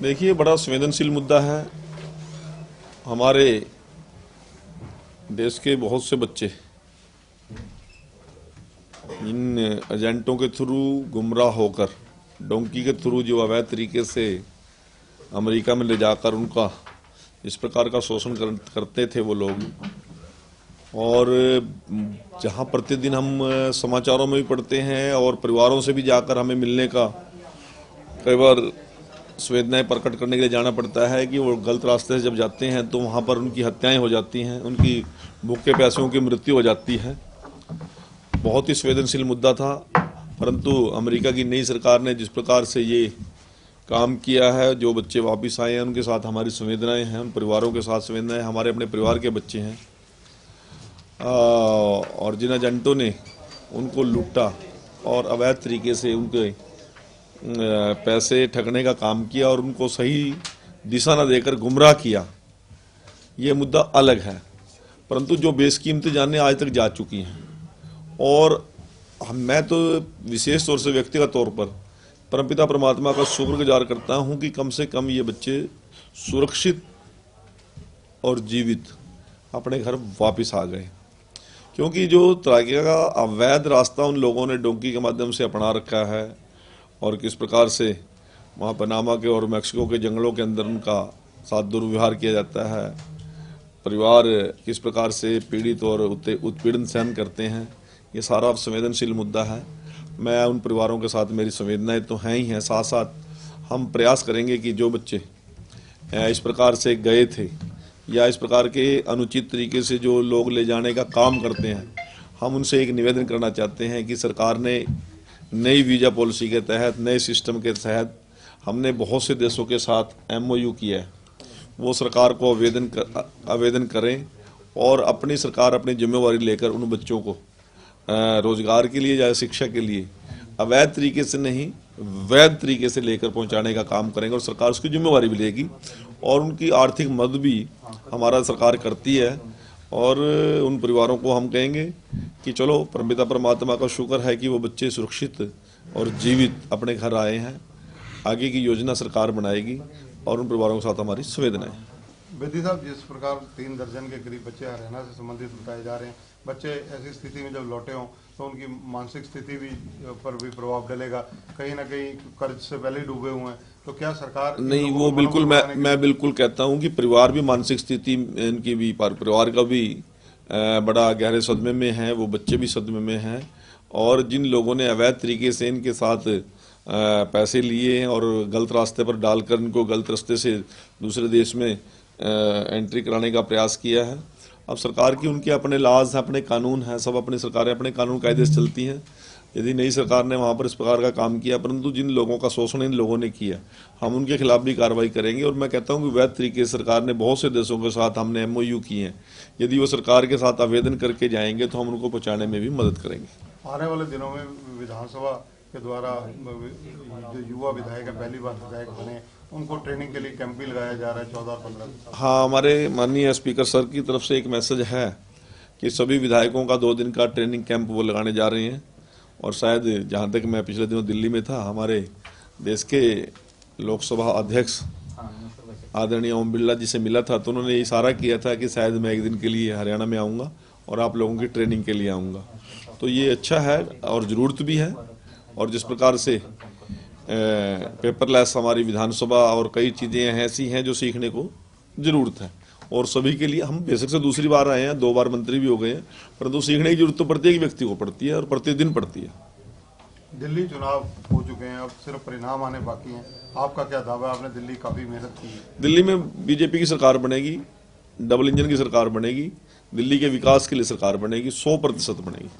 देखिए, बड़ा संवेदनशील मुद्दा है। हमारे देश के बहुत से बच्चे इन एजेंटों के थ्रू गुमराह होकर, डोंकी के थ्रू जो अवैध तरीके से अमेरिका में ले जाकर उनका इस प्रकार का शोषण करते थे वो लोग। और जहां प्रतिदिन हम समाचारों में भी पढ़ते हैं और परिवारों से भी जाकर हमें मिलने का कई बार संवेदनाएं प्रकट करने के लिए जाना पड़ता है कि वो गलत रास्ते से जब जाते हैं तो वहाँ पर उनकी हत्याएं हो जाती हैं, उनकी भूखे प्यासों की मृत्यु हो जाती है। बहुत ही संवेदनशील मुद्दा था, परंतु अमेरिका की नई सरकार ने जिस प्रकार से ये काम किया है, जो बच्चे वापस आए हैं उनके साथ हमारी संवेदनाएं हैं, उन परिवारों के साथ संवेदनाएं, हमारे अपने परिवार के बच्चे हैं। और जिन एजेंटों ने उनको लूटा और अवैध तरीके से उनके पैसे ठगने का काम किया और उनको सही दिशा न देकर गुमराह किया, ये मुद्दा अलग है। परंतु जो बेशकीमती जानें आज तक जा चुकी हैं, और मैं तो विशेष तौर से व्यक्तिगत तौर पर परमपिता परमात्मा का शुक्रगुजार करता हूं कि कम से कम ये बच्चे सुरक्षित और जीवित अपने घर वापस आ गए। क्योंकि जो तराकी का अवैध रास्ता उन लोगों ने डोंकी के माध्यम से अपना रखा है और किस प्रकार से वहाँ पनामा के और मैक्सिको के जंगलों के अंदर उनका साथ दुर्व्यवहार किया जाता है, परिवार किस प्रकार से पीड़ित और उत्पीड़न सहन करते हैं, ये सारा संवेदनशील मुद्दा है। मैं उन परिवारों के साथ, मेरी संवेदनाएं तो हैं ही हैं, साथ साथ हम प्रयास करेंगे कि जो बच्चे इस प्रकार से गए थे या इस प्रकार के अनुचित तरीके से जो लोग ले जाने का काम करते हैं, हम उनसे एक निवेदन करना चाहते हैं कि सरकार ने नई वीज़ा पॉलिसी के तहत, नए सिस्टम के तहत हमने बहुत से देशों के साथ MOU किया है, वो सरकार को आवेदन करें और अपनी सरकार अपनी जिम्मेवारी लेकर उन बच्चों को रोजगार के लिए या शिक्षा के लिए अवैध तरीके से नहीं, वैध तरीके से लेकर पहुंचाने का काम करेंगे और सरकार उसकी जिम्मेवारी भी लेगी और उनकी आर्थिक मदद भी हमारा सरकार करती है। और उन परिवारों को हम कहेंगे कि चलो, परमपिता परमात्मा का शुक्र है कि वो बच्चे सुरक्षित और जीवित अपने घर आए हैं। आगे की योजना सरकार बनाएगी और उन परिवारों के साथ हमारी संवेदनाएं। बेदी साहब, जिस प्रकार 3 दर्जन के करीब बच्चे हरियाणा से संबंधित बताए जा रहे हैं, बच्चे ऐसी स्थिति में जब लौटे हों तो उनकी मानसिक स्थिति भी पर भी प्रभाव डलेगा, कहीं ना कहीं कर्ज से पहले डूबे हुए हैं, तो क्या सरकार नहीं, वो बिल्कुल मैं बिल्कुल कहता हूं कि परिवार भी मानसिक स्थिति इनकी भी, परिवार का भी बड़ा गहरे सदमे में है, वो बच्चे भी सदमे में हैं। और जिन लोगों ने अवैध तरीके से इनके साथ पैसे लिए हैं और गलत रास्ते पर डालकर इनको गलत रास्ते से दूसरे देश में एंट्री कराने का प्रयास किया है, अब सरकार की उनके अपने लाज हैं, अपने कानून हैं, सब अपनी सरकारें अपने कानून कायदे से चलती हैं। यदि नई सरकार ने वहाँ पर इस प्रकार का काम किया, परंतु जिन लोगों का शोषण इन लोगों ने किया, हम उनके खिलाफ भी कार्रवाई करेंगे। और मैं कहता हूँ कि वैध तरीके से सरकार ने बहुत से देशों के साथ हमने MOU किए हैं, यदि वो सरकार के साथ आवेदन करके जाएंगे तो हम उनको पहुँचाने में भी मदद करेंगे। आने वाले दिनों में विधानसभा के द्वारा जो युवा विधायक है, पहली बार विधायक बने, उनको ट्रेनिंग के लिए कैंप भी लगाया जा रहा है 14 और 15। हाँ, हमारे माननीय स्पीकर सर की तरफ से एक मैसेज है कि सभी विधायकों का 2 दिन का ट्रेनिंग कैंप वो लगाने जा रहे हैं। और शायद जहाँ तक मैं पिछले दिनों दिल्ली में था, हमारे देश के लोकसभा अध्यक्ष आदरणीय ओम बिरला जी से मिला था, तो उन्होंने इशारा किया था कि शायद मैं एक दिन के लिए हरियाणा में आऊँगा और आप लोगों की ट्रेनिंग के लिए आऊँगा। तो ये अच्छा है और ज़रूरत भी है। और जिस प्रकार से पेपरलेस हमारी विधानसभा और कई चीज़ें ऐसी हैं जो सीखने को ज़रूरत है, और सभी के लिए, हम बेशक से दूसरी बार आए हैं, 2 बार मंत्री भी हो गए हैं, परंतु सीखने की जरूरत तो प्रत्येक व्यक्ति को पड़ती है और प्रतिदिन पड़ती है। दिल्ली चुनाव हो चुके हैं, अब सिर्फ परिणाम आने बाकी हैं, आपका क्या दावा है? आपने दिल्ली काफ़ी मेहनत की है। दिल्ली में BJP की सरकार बनेगी, डबल इंजन की सरकार बनेगी, दिल्ली के विकास के लिए सरकार बनेगी, 100% बनेगी।